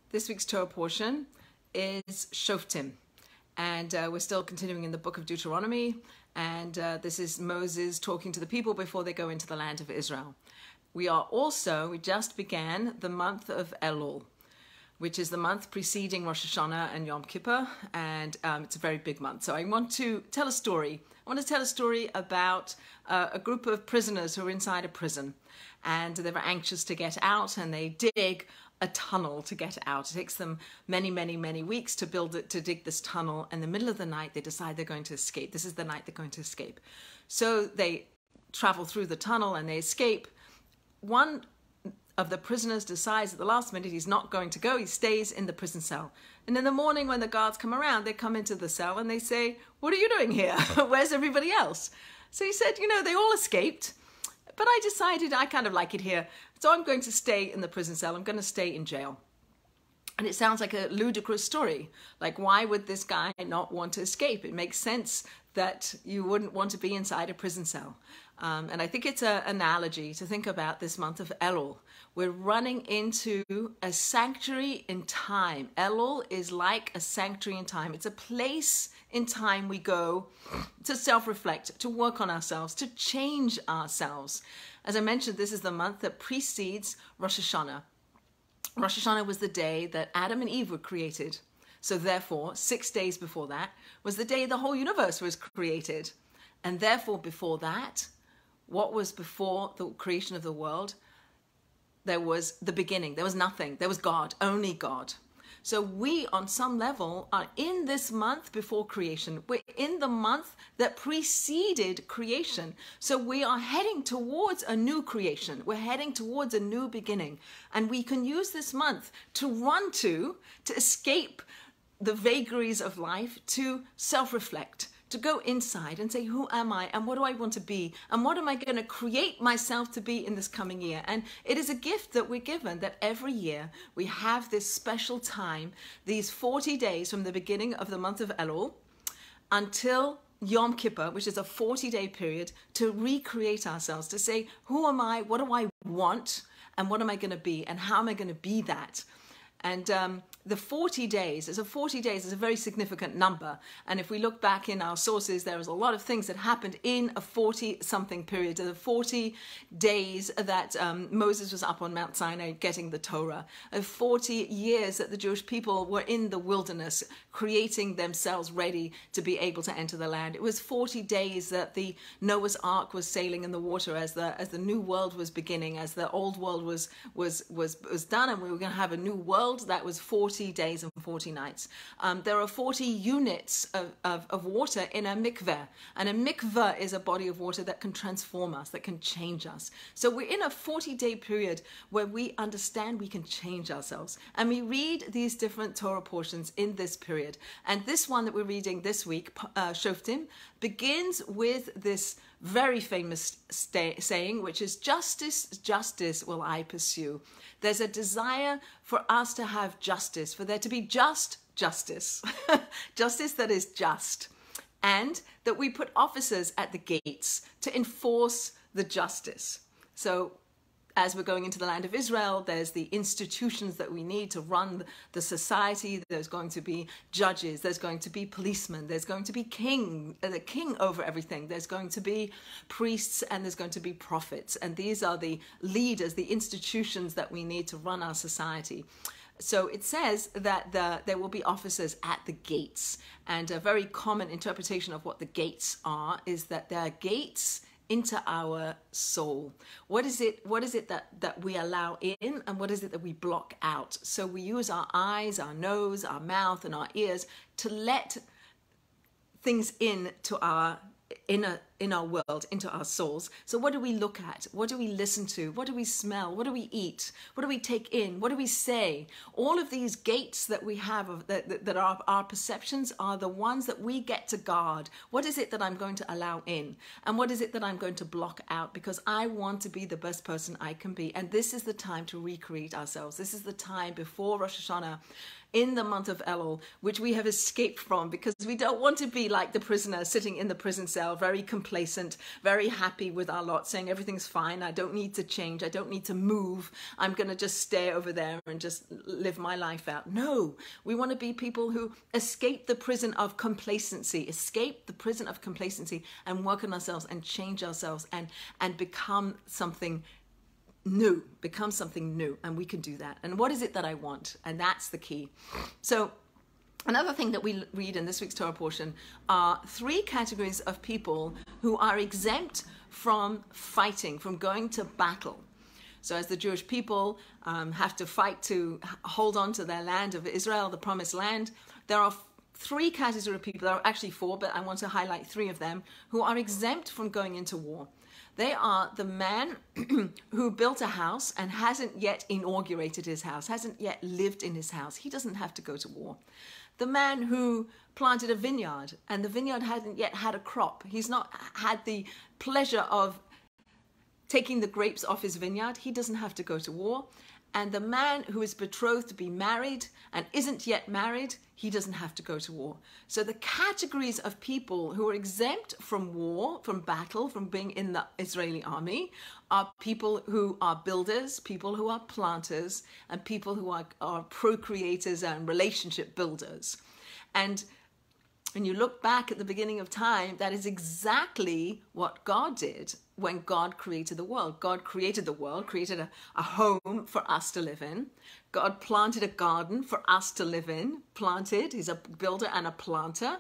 This week's Torah portion is Shoftim, and we're still continuing in the book of Deuteronomy, and this is Moses talking to the people before they go into the land of Israel. We just began the month of Elul, which is the month preceding Rosh Hashanah and Yom Kippur, and it's a very big month. So I want to tell a story. I want to tell a story about a group of prisoners who are inside a prison, and they were anxious to get out, and they dig a tunnel to get out. It takes them many, many, many weeks to dig this tunnel. In the middle of the night, they decide they're going to escape. This is the night they're going to escape. So they travel through the tunnel and they escape. One of the prisoners decides at the last minute he's not going to go. He stays in the prison cell. And in the morning when the guards come around, they come into the cell and they say, "What are you doing here? Where's everybody else?" So he said, they all escaped, but I decided I kind of like it here. So I'm going to stay in the prison cell. I'm going to stay in jail. And it sounds like a ludicrous story. Like, why would this guy not want to escape? It makes sense that you wouldn't want to be inside a prison cell. And I think it's an analogy to think about this month of Elul. We're running into a sanctuary in time. Elul is like a sanctuary in time. It's a place in time we go to self-reflect, to work on ourselves, to change ourselves. As I mentioned, this is the month that precedes Rosh Hashanah. Rosh Hashanah was the day that Adam and Eve were created. So therefore, 6 days before that was the day the whole universe was created. And therefore, before that, what was before the creation of the world? There was the beginning. There was nothing. There was God, only God. So we, on some level, are in this month before creation. We're in the month that preceded creation. So we are heading towards a new creation. We're heading towards a new beginning. And we can use this month to run to escape the vagaries of life, to self-reflect, to go inside and say, who am I and what do I want to be and what am I going to create myself to be in this coming year? And it is a gift that we're given, that every year we have this special time, these 40 days from the beginning of the month of Elul until Yom Kippur, which is a 40-day period, to recreate ourselves, to say, who am I, what do I want, and what am I going to be, and how am I going to be that? And the 40 days is a very significant number. And if we look back in our sources, there was a lot of things that happened in a 40-something period, the 40 days that Moses was up on Mount Sinai getting the Torah, 40 years that the Jewish people were in the wilderness, creating themselves ready to be able to enter the land. It was 40 days that the Noah's Ark was sailing in the water as the new world was beginning, as the old world was done, and we were going to have a new world. That was 40 days and 40 nights. There are 40 units of water in a mikveh, and a mikveh is a body of water that can transform us, that can change us. So we're in a 40-day period where we understand we can change ourselves, and we read these different Torah portions in this period. And this one that we're reading this week, Shoftim, begins with this very famous saying, which is, justice, justice will I pursue. There's a desire for us to have justice, for there to be just justice, justice that is just, and that we put officers at the gates to enforce the justice. So as we're going into the land of Israel, there's the institutions that we need to run the society. There's going to be judges, there's going to be policemen, there's going to be the king over everything. There's going to be priests and there's going to be prophets. And these are the leaders, the institutions that we need to run our society. So it says that there will be officers at the gates. And a very common interpretation of what the gates are is that there are gates into our soul. What is it that we allow in, and what is it that we block out? So we use our eyes, our nose, our mouth, and our ears to let things into our our world, into our souls. So what do we look at? What do we listen to? What do we smell? What do we eat? What do we take in? What do we say? All of these gates that we have, that are our perceptions, are the ones that we get to guard. What is it that I'm going to allow in? And what is it that I'm going to block out? Because I want to be the best person I can be. And this is the time to recreate ourselves. This is the time before Rosh Hashanah, in the month of Elul, which we have escaped from because we don't want to be like the prisoner sitting in the prison cell, very complacent complacent, very happy with our lot, saying everything's fine, I don't need to change, I don't need to move, I'm going to just stay over there and just live my life out. No, we want to be people who escape the prison of complacency, and work on ourselves and change ourselves and become something new, and we can do that. And what is it that I want? And that's the key. So another thing that we read in this week's Torah portion are 3 categories of people who are exempt from fighting, from going to battle. So as the Jewish people have to fight to hold on to their land of Israel, the promised land, there are 3 categories of people. There are actually 4, but I want to highlight 3 of them who are exempt from going into war. They are the man who built a house and hasn't yet inaugurated his house, hasn't yet lived in his house. He doesn't have to go to war. The man who planted a vineyard and the vineyard hasn't yet had a crop. He's not had the pleasure of taking the grapes off his vineyard. He doesn't have to go to war. And the man who is betrothed to be married and isn't yet married, he doesn't have to go to war. So the categories of people who are exempt from war, from battle, from being in the Israeli army are people who are builders, people who are planters, and people who are procreators and relationship builders. And when you look back at the beginning of time, that is exactly what God did when God created the world. God created the world, created a home for us to live in. God planted a garden for us to live in, planted. He's a builder and a planter.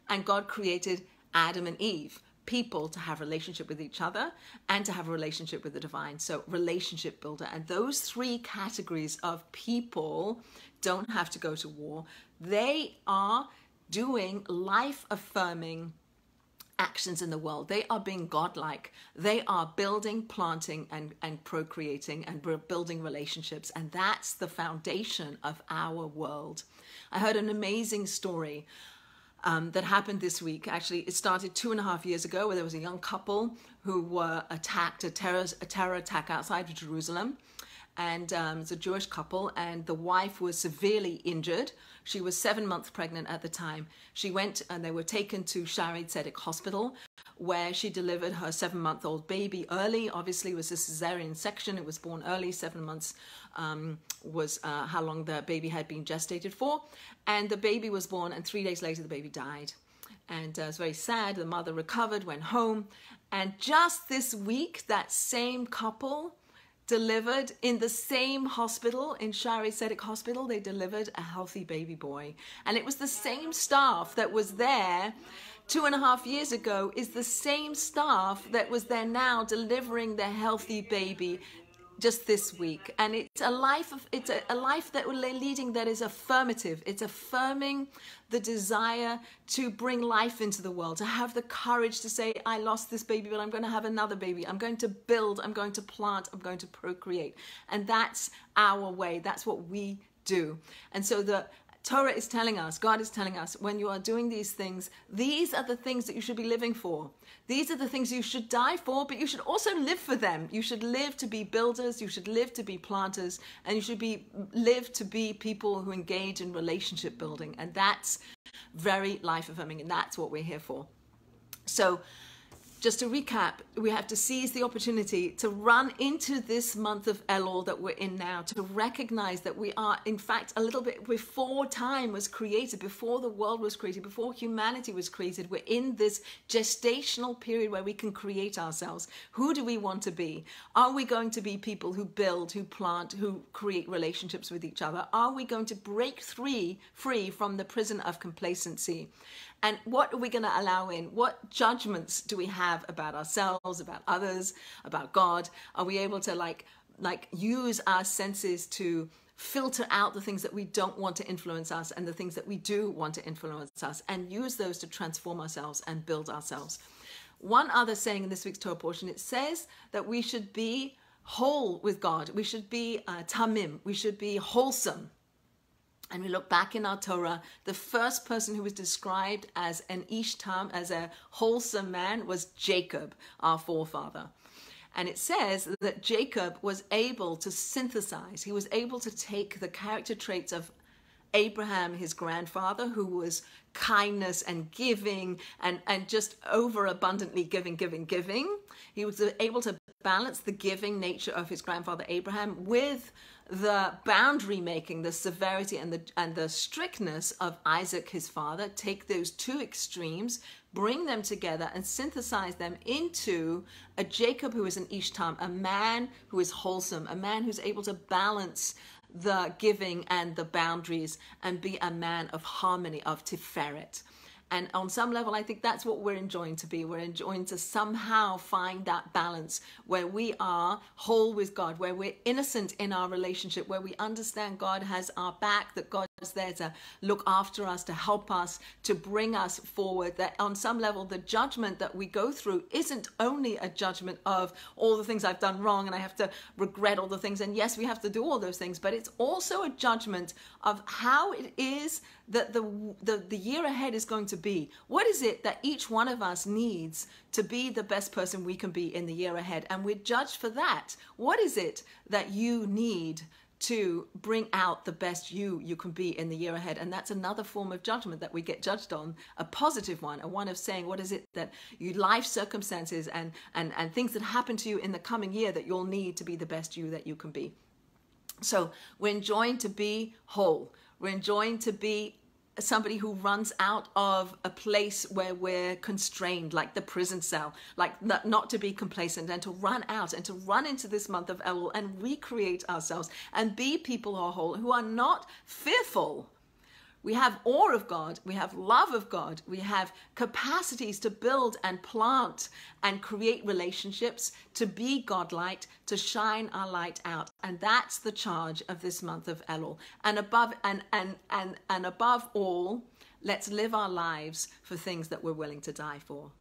And God created Adam and Eve, people to have a relationship with each other and to have a relationship with the divine. So relationship builder. And those 3 categories of people don't have to go to war. They are doing life-affirming actions in the world. They are being godlike. They are building, planting, and procreating, and building relationships. And that's the foundation of our world. I heard an amazing story that happened this week. Actually, it started 2.5 years ago, where there was a young couple who were attacked, a terror attack outside of Jerusalem. And it's a Jewish couple, and the wife was severely injured. She was 7 months pregnant at the time. She went and they were taken to Shaarei Tzedek Hospital, where she delivered her 7-month-old baby early. Obviously, it was a cesarean section. It was born early. 7 months was how long the baby had been gestated for. And the baby was born, and 3 days later, the baby died. And it was very sad. The mother recovered, went home. And just this week, that same couple delivered in the same hospital, in Shaarei Tzedek Hospital. They delivered a healthy baby boy. And it was the same staff that was there 2.5 years ago, is the same staff that was there now delivering the healthy baby just this week. And it's a life that we're leading that is affirmative. It's affirming the desire to bring life into the world, to have the courage to say, I lost this baby, but I'm going to have another baby. I'm going to build, I'm going to plant, I'm going to procreate. And that's our way. That's what we do. And so the Torah is telling us, God is telling us, when you are doing these things, these are the things that you should be living for. These are the things you should die for, but you should also live for them. You should live to be builders, you should live to be planters, and you should live to be people who engage in relationship building. And that's very life-affirming, and that's what we're here for. So just to recap, we have to seize the opportunity to run into this month of Elul that we're in now, to recognize that we are, in fact, a little bit before time was created, before the world was created, before humanity was created. We're in this gestational period where we can create ourselves. Who do we want to be? Are we going to be people who build, who plant, who create relationships with each other? Are we going to break free from the prison of complacency? And what are we going to allow in? What judgments do we have about ourselves, about others, about God? Are we able to like use our senses to filter out the things that we don't want to influence us and the things that we do want to influence us, and use those to transform ourselves and build ourselves? One other saying in this week's Torah portion, it says that we should be whole with God. We should be tamim. We should be wholesome. And we look back in our Torah, the first person who was described as an ish tam, as a wholesome man, was Jacob, our forefather. And it says that Jacob was able to synthesize. He was able to take the character traits of Abraham, his grandfather, who was kindness and giving and just overabundantly giving. He was able to balance the giving nature of his grandfather Abraham with the boundary making, the severity and the strictness of Isaac, his father. Take those two extremes, bring them together and synthesize them into a Jacob who is an Ishtam, a man who is wholesome, a man who's able to balance the giving and the boundaries and be a man of harmony, of Tiferet. And on some level, I think that's what we're enjoying to be. We're enjoying to somehow find that balance where we are whole with God, where we're innocent in our relationship, where we understand God has our back, that God is there to look after us, to help us, to bring us forward. That on some level, the judgment that we go through isn't only a judgment of all the things I've done wrong and I have to regret all the things. And yes, we have to do all those things, but it's also a judgment of how it is that the year ahead is going to be. What is it that each one of us needs to be the best person we can be in the year ahead? And we're judged for that. What is it that you need to bring out the best you can be in the year ahead? And that's another form of judgment that we get judged on, a positive one, a one of saying, what is it that you, life circumstances and things that happen to you in the coming year that you'll need to be the best you that you can be. So we're enjoying to be whole. We're enjoying to be somebody who runs out of a place where we're constrained, like the prison cell, like not to be complacent and to run out and to run into this month of Elul and recreate ourselves and be people who are whole, who are not fearful. We have awe of God, we have love of God, we have capacities to build and plant and create relationships, to be God-light, to shine our light out. And that's the charge of this month of Elul. And above all, let's live our lives for things that we're willing to die for.